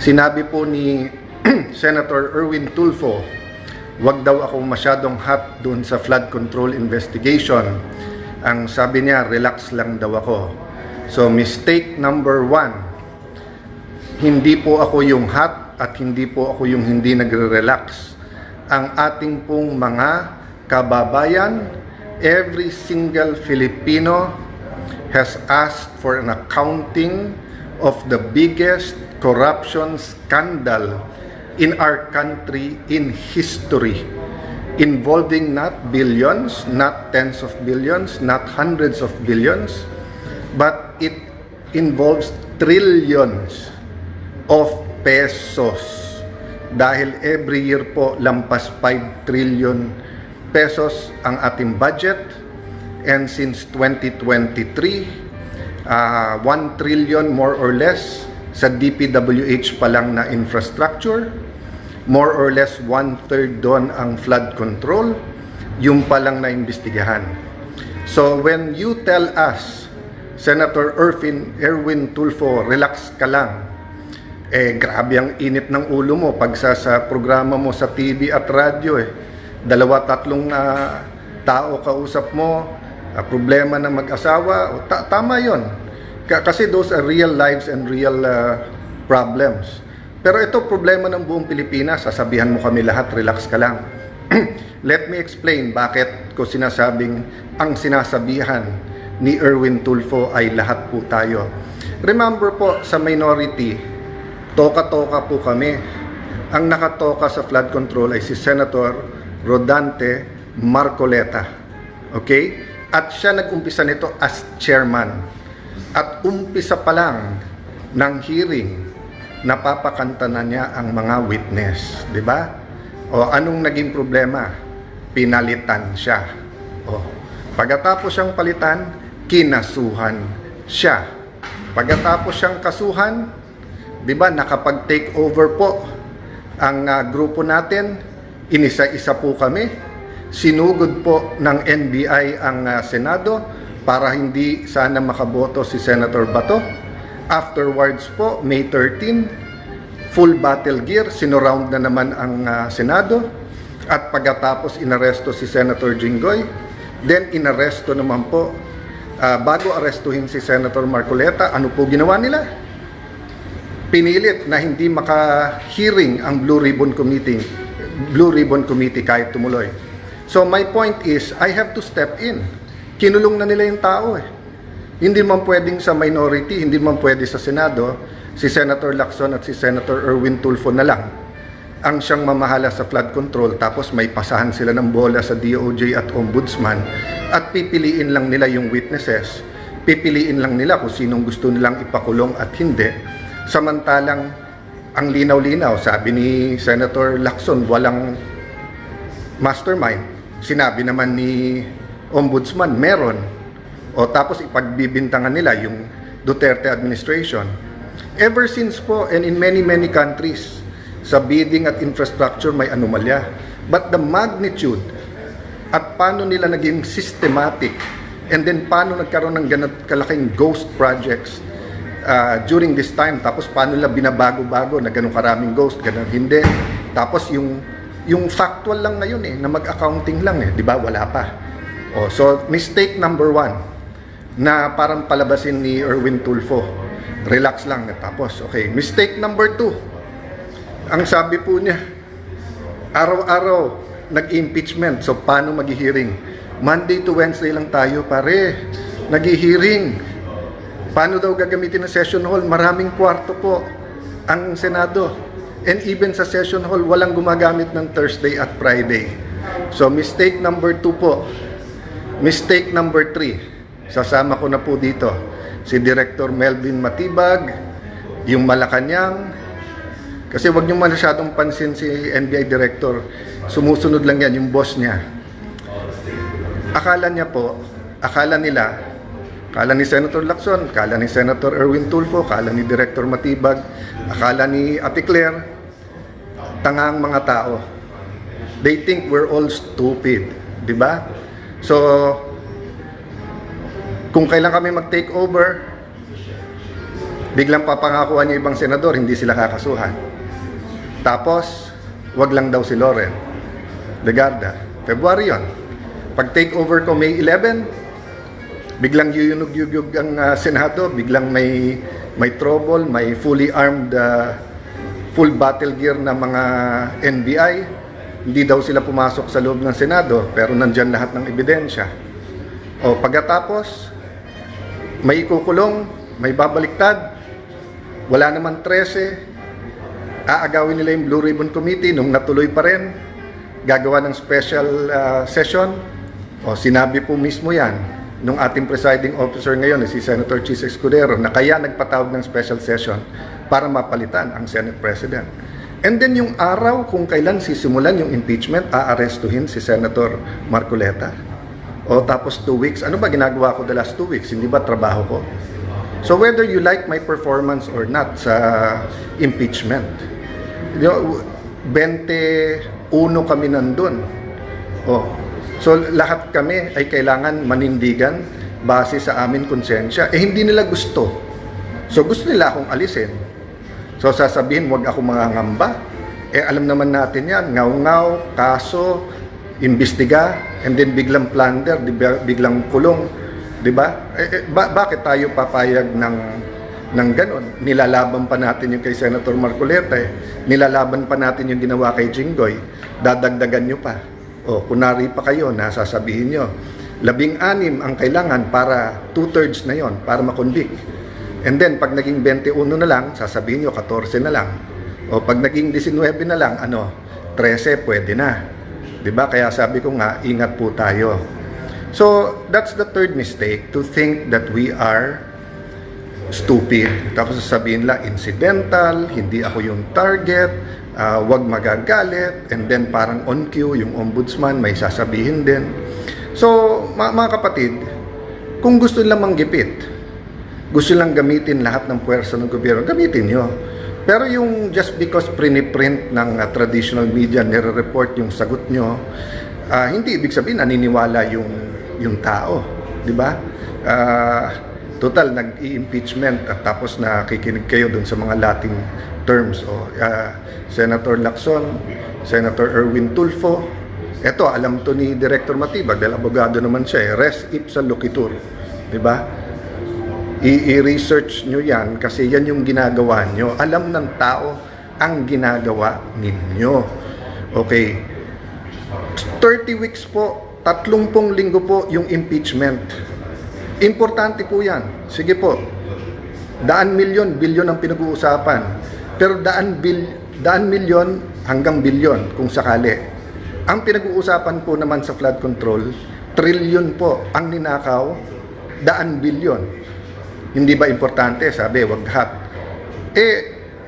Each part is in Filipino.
Sinabi po ni Senator Erwin Tulfo, wag daw ako masyadong hot doon sa flood control investigation. Ang sabi niya, relax lang daw ako. So mistake number 1, hindi po ako yung hot at hindi po ako yung hindi nagre-relax. Ang ating pong mga kababayan, every single Filipino has asked for an accounting of the biggest corruption scandal in our country in history, involving not billions, not tens of billions, not hundreds of billions, but it involves trillions of pesos. Dahil every year po lampas 5 trillion pesos ang ating budget, and since 2023, 1 trillion more or less sa DPWH pa lang na infrastructure, more or less 1/3 doon ang flood control, yung pa lang na imbestigahan. So when you tell us, Senator Erwin Tulfo, relax ka lang, grabe ang init ng ulo mo pag sa programa mo sa TV at radyo, 2-3 tao kausap mo, problema ng mag-asawa, tama yon. Kasi those are real lives and real problems. Pero ito problema ng buong Pilipinas, sasabihan mo kami lahat, relax ka lang. Let me explain bakit ko sinasabing ang sinasabihan ni Erwin Tulfo ay lahat po tayo. Remember po, sa minority, toka-toka po kami. Ang nakatoka sa flood control ay si Senator Rodante Marcoleta. Okay? At siya nag-umpisa nito as chairman. At umpisa pa lang ng hearing, napapakanta na niya ang mga witness, di ba? O anong naging problema? Pinalitan siya. O pagkatapos siyang palitan, kinasuhan siya. Pagkatapos siyang kasuhan, di ba, nakapag-take over po ang grupo natin, inisa-isa po kami, sinugod po ng NBI ang Senado, para hindi sana makaboto si Senator Bato. Afterwards po, May 13, full battle gear, sinoround na naman ang Senado. At pagkatapos inaresto si Senator Jinggoy, then inaresto naman po, bago arestuhin si Senator Marcoleta, ano po ginawa nila? Pinilit na hindi maka-hearing ang Blue Ribbon Committee kahit tumuloy. So my point is, I have to step in. Kinulong na nila yung tao Hindi man pwedeng sa minority, hindi man pwede sa Senado, si Senator Lacson at si Senator Erwin Tulfo na lang ang siyang mamahala sa flood control, tapos may pasahan sila ng bola sa DOJ at Ombudsman at pipiliin lang nila yung witnesses, pipiliin lang nila kung sinong gusto nilang ipakulong at hindi. Samantalang ang linaw-linaw, sabi ni Senator Lacson, walang mastermind. Sinabi naman ni Ombudsman, meron. O tapos ipagbibintangan nila yung Duterte administration. Ever since po, and in many countries, sa bidding at infrastructure may anomalya. But the magnitude at paano nila naging systematic, and then paano nagkaroon ng ganat kalaking ghost projects during this time, tapos paano nila binabago-bago na ganun karaming ghost, ganun hindi. Tapos yung factual lang ngayon na mag-accounting lang di ba? Wala pa. So mistake number 1 na parang palabasin ni Erwin Tulfo. Relax lang tapos. Okay, mistake number 2. Ang sabi po niya, araw-araw nag-impeachment. So paano mag-hearing? Monday to Wednesday lang tayo, pare. Nag-hearing. Paano daw gagamitin ng session hall? Maraming kwarto po ang Senado. And even sa session hall, walang gumagamit ng Thursday at Friday. So mistake number 2 po. Mistake number 3. Sasama ko na po dito si Director Melvin Matibag, yung Malacanang. Kasi wag niyo masyadong pansin si NBI Director. Sumusunod lang yan, yung boss niya. Akala ni Senator Lacson, akala ni Senator Erwin Tulfo, akala ni Director Matibag, akala ni Ate Claire, tangang mga tao. They think we're all stupid, di ba? So, kung kailan kami mag-take over, Biglang papangakuan niya ibang senador, hindi sila kakasuhan. Tapos, wag lang daw si Loren Legarda. February yon. Pag take over ko May 11, biglang yuyunog-yugog ang Senado, biglang may trouble, may fully armed, full battle gear na mga NBI. Hindi daw sila pumasok sa loob ng Senado, pero nandyan lahat ng ebidensya. O pagkatapos, may ikukulong, may babaliktad, wala naman 13, aagawin nila yung Blue Ribbon Committee nung natuloy pa rin, gagawa ng special session. O sinabi po mismo yan nung ating presiding officer ngayon, si Senator Chis Escudero, na kaya nagpatawag ng special session para mapalitan ang Senate President. And then yung araw kung kailan sisimulan yung impeachment, aarestuhin si Senator Marcoleta. O tapos 2 weeks, ano ba ginagawa ko the last 2 weeks? Hindi ba trabaho ko? So whether you like my performance or not sa impeachment, 21 kami nandun. So lahat kami ay kailangan manindigan base sa amin konsensya. Hindi nila gusto. So gusto nila akong alisin. So sasabihin, wag ako mangangamba. Alam naman natin yan, ngaw-ngaw, kaso, imbestiga, and then biglang plunder, biglang kulong. Diba? Bakit tayo papayag ng ganon? Nilalaban pa natin yung kay Senator Marcoleta. Nilalaban pa natin yung ginawa kay Jinggoy. Dadagdagan nyo pa. Kunari pa kayo na sasabihin nyo, 16 ang kailangan para 2/3 na yon para makonvict. And then, pag naging 21 na lang, sasabihin nyo, 14 na lang. Pag naging 19 na lang, 13, pwede na. Diba? Kaya sabi ko nga, ingat po tayo. So, that's the third mistake, to think that we are stupid. Tapos sasabihin lang, incidental, hindi ako yung target, wag magagalit, and then parang on cue, yung ombudsman may sasabihin din. So, mga kapatid, kung gusto nilang manggipit, gusto lang gamitin lahat ng puwersa ng gobyerno, gamitin nyo. Pero yung just because print ng traditional media, nire-report yung sagot nyo, hindi ibig sabihin naniniwala yung tao. Di ba? Total, nag-i-impeachment at tapos nakikinig kayo dun sa mga Latin terms. Senator Lacson, Senator Erwin Tulfo, eto, alam to ni Director Matibag, dahil abogado naman siya, res ipsa loquitur. Di ba? I-research nyo yan kasi yan yung ginagawa nyo. Alam ng tao ang ginagawa ninyo. Okay. 30 weeks po, 30 linggo po yung impeachment. Importante po yan. Sige po. Daan milyon, bilyon ang pinag-uusapan. Pero daan milyon hanggang bilyon kung sakali. Ang pinag-uusapan po naman sa flood control, trilyon po ang ninakaw, daan bilyon. Hindi ba importante? Sabi, wag lahat.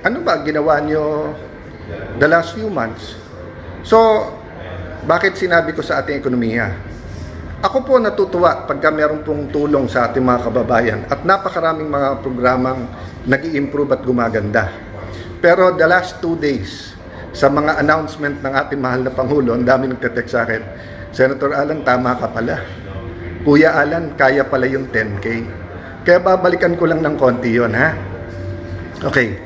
Ano ba ginawa nyo the last few months? So, bakit sinabi ko sa ating ekonomiya? Ako po natutuwa pagka meron pong tulong sa ating mga kababayan at napakaraming mga programang nag-i-improve at gumaganda. Pero the last 2 days, sa mga announcement ng ating mahal na Pangulo, ang dami nagte-text sa akin, Senator Alan, tama ka pala. Kuya Alan, kaya pala yung 10K. Kaya babalikan ko lang ng konti yon, ha? Okay.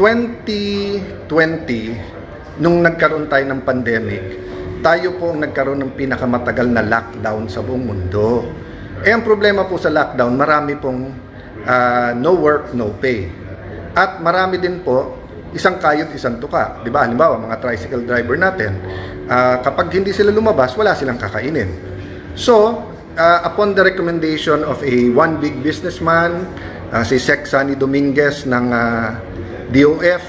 2020, nung nagkaroon tayo ng pandemic, tayo po ang nagkaroon ng pinakamatagal na lockdown sa buong mundo. Ang problema po sa lockdown, marami pong no work, no pay. At marami din po, isang kayod, isang tuka. Diba? Halimbawa, mga tricycle driver natin, kapag hindi sila lumabas, wala silang kakainin. So, upon the recommendation of one big businessman, si Sec Sunny Dominguez ng DOF,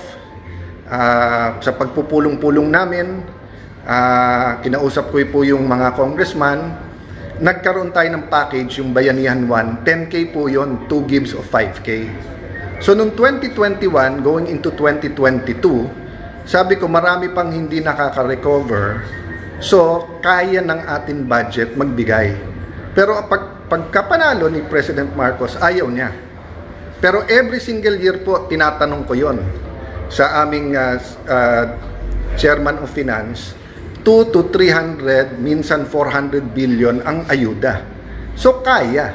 sa pagpupulong-pulong namin, kinausap ko po yung mga congressman, nagkaroon tayo ng package, yung Bayanihan 1, 10K po yon, 2 gives of 5K. So, noong 2021, going into 2022, sabi ko marami pang hindi nakaka-recover, so kaya ng ating budget magbigay. Pero pagkapanalo ni President Marcos, ayaw niya. Pero every single year po, tinatanong ko yon sa aming Chairman of Finance, 2 to 300, minsan 400 billion ang ayuda. So kaya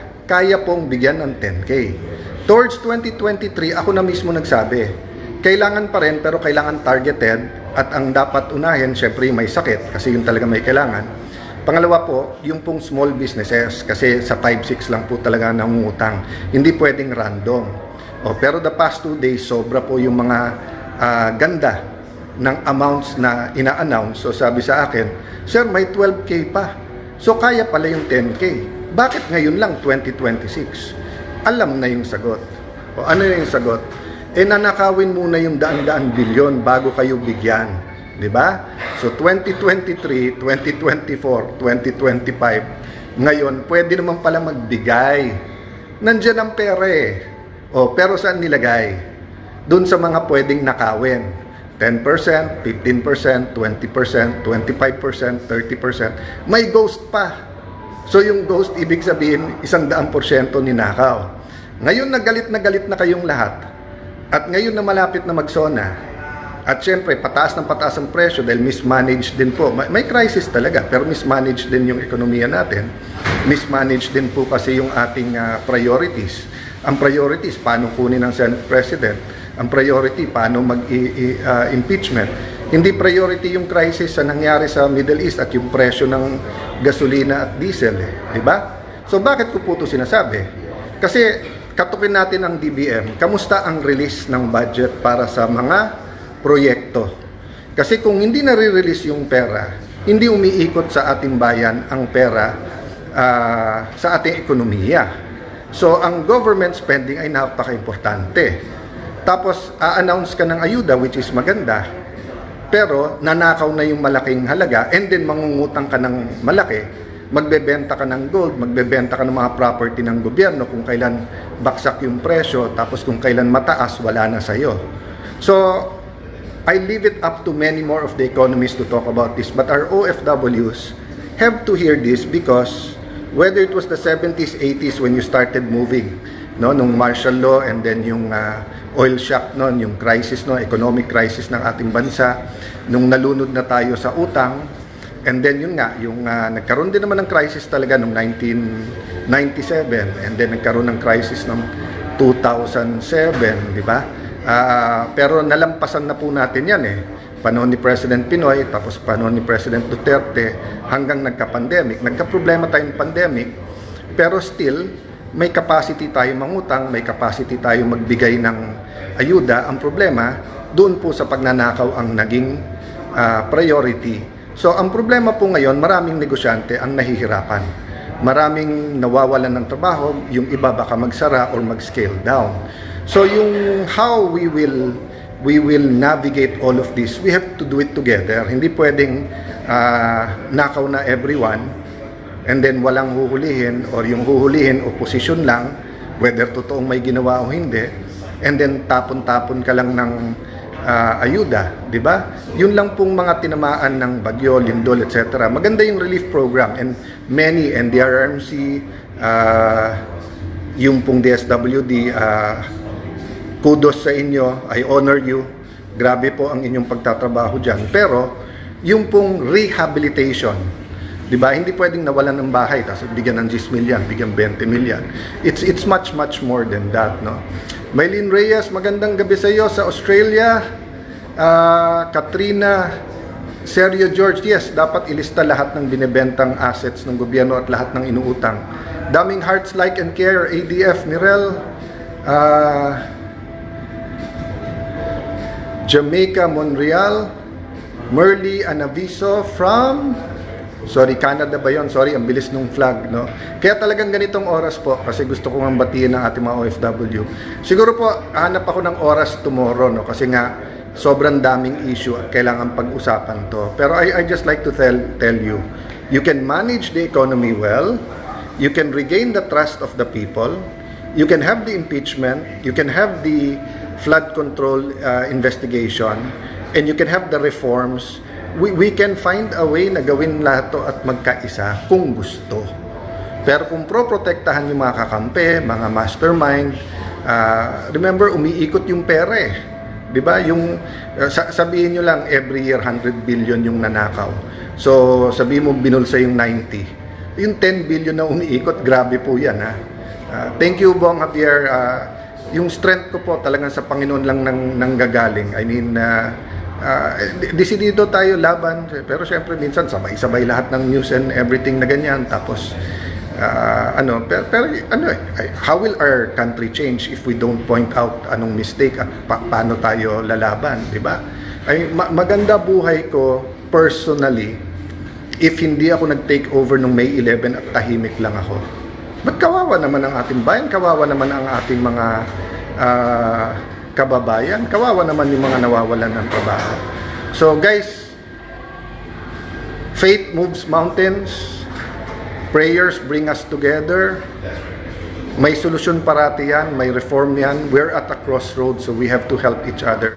pong bigyan ng 10K. Towards 2023, ako na mismo nagsabi, kailangan pa rin pero kailangan targeted at ang dapat unahin, syempre may sakit kasi yun talaga may kailangan. Pangalawa po, yung pong small businesses kasi sa 5-6 lang po talaga nangungutang. Hindi pwedeng random. Pero the past 2 days, sobra po yung mga ganda ng amounts na ina-announce. So sabi sa akin, sir, may 12K pa. So kaya pala yung 10K. Bakit ngayon lang 2026? Alam na yung sagot. Ano yung sagot? Nanakawin muna yung daan-daan bilyon bago kayo bigyan. Di ba? So 2023, 2024, 2025, ngayon pwede naman pala magbigay. Nandiyan ang pera eh. Pero saan nilagay? Doon sa mga pwedeng nakawin. 10%, 15%, 20%, 25%, 30%. May ghost pa. So yung ghost, ibig sabihin, 100% ninakaw. Ngayon na galit na kayong lahat. At ngayon na malapit na magsona. At syempre, pataas ng pataas ang presyo dahil mismanaged din po. May crisis talaga, pero mismanaged din yung ekonomiya natin. Mismanaged din po kasi yung ating priorities. Ang priorities, paano kunin ng Senate President? Ang priority, paano mag-impeachment? Hindi priority yung crisis sa nangyari sa Middle East at yung presyo ng gasolina at diesel. Di ba? So bakit ko po ito sinasabi? Kasi katukin natin ang DBM. Kamusta ang release ng budget para sa mga proyekto? Kasi kung hindi nare-release yung pera, hindi umiikot sa ating bayan ang pera sa ating ekonomiya. So ang government spending ay napaka-importante. Tapos a-announce ka ng ayuda, which is maganda, pero nanakaw na yung malaking halaga and then mangungutang ka ng malaki, magbebenta ka ng gold, magbebenta ka ng mga property ng gobyerno kung kailan baksak yung presyo, tapos kung kailan mataas, wala na sa'yo. So, I leave it up to many more of the economists to talk about this, but our OFWs have to hear this because whether it was the 70s, 80s when you started moving, no, nung martial law and then yung oil shock noon, yung crisis no, economic crisis ng ating bansa, nung nalunod na tayo sa utang, and then yun nga, yung nagkaroon din naman ng crisis talaga nung 1997 and then nagkaroon ng crisis ng 2007, di ba? Pero nalampasan na po natin yan eh. Panahon ni President Pinoy, tapos panahon ni President Duterte, hanggang nagka-pandemic. Nagka-problema tayong pandemic, pero still, may capacity tayo mangutang, may capacity tayo magbigay ng ayuda. Ang problema, doon po sa pagnanakaw ang naging priority. So, ang problema po ngayon, maraming negosyante ang nahihirapan. Maraming nawawalan ng trabaho, yung iba baka magsara or mag-scale down. So, yung how we will navigate all of this, we have to do it together. Hindi pwedeng nakaw na everyone, and then walang huhulihin or yung huhulihin opposition lang, whether totoong may ginawa o hindi, and then tapon-tapon ka lang ng ayuda, di ba? Yun lang pong mga tinamaan ng bagyo, lindol, etc. Maganda yung relief program and many, NDRRMC, yung pong DSWD, kudos sa inyo, I honor you, grabe po ang inyong pagtatrabaho dyan. Pero yung pong rehabilitation, di ba? Hindi pwedeng nawalan ng bahay tapos bigyan ng 10 million, bigyan 20 million. It's much more than that, no? Maylene Reyes, magandang gabi sa iyo sa Australia. Katrina, Sergio George, yes, dapat ilista lahat ng binebentang assets ng gobyerno at lahat ng inuutang. Daming Hearts Like and Care, ADF, Mirel, Jamaica, Montreal, Merly Anaviso from Canada ba yun? Sorry, ang bilis nung flag, no? Kaya talagang ganitong oras po, kasi gusto kong batiin ng ating mga OFW. Siguro po, hanap ako ng oras tomorrow, no? Kasi nga, sobrang daming issue at kailangan pag-usapan to. Pero I just like to tell you, you can manage the economy well, you can regain the trust of the people, you can have the impeachment, you can have the flood control investigation, and you can have the reforms. We can find a way na gawin lahat to at magkaisa kung gusto. Pero kung pro-protektahan yung mga kakampi, mga mastermind, remember, umiikot yung pera eh. Diba? Yung, sabihin nyo lang, every year 100 billion yung nanakaw. So, sabihin mo binulsa yung 90. Yung 10 billion na umiikot, grabe po yan. Ha? Thank you, Bong Javier. yung strength ko po talagang sa Panginoon lang nanggagaling. I mean, desidido tayo laban, pero syempre minsan sabay-sabay lahat ng news and everything na ganyan. Tapos, how will our country change if we don't point out anong mistake at paano tayo lalaban, di ba? Ay, maganda buhay ko personally if hindi ako nag-take over nung May 11 at tahimik lang ako. Ba't kawawa naman ang ating bayan? Kawawa naman ang ating mga kababayan? Kawawa naman yung mga nawawalan ng trabaho. So guys, faith moves mountains. Prayers bring us together. May solusyon parati yan, may reform yan. We're at a crossroads, so we have to help each other.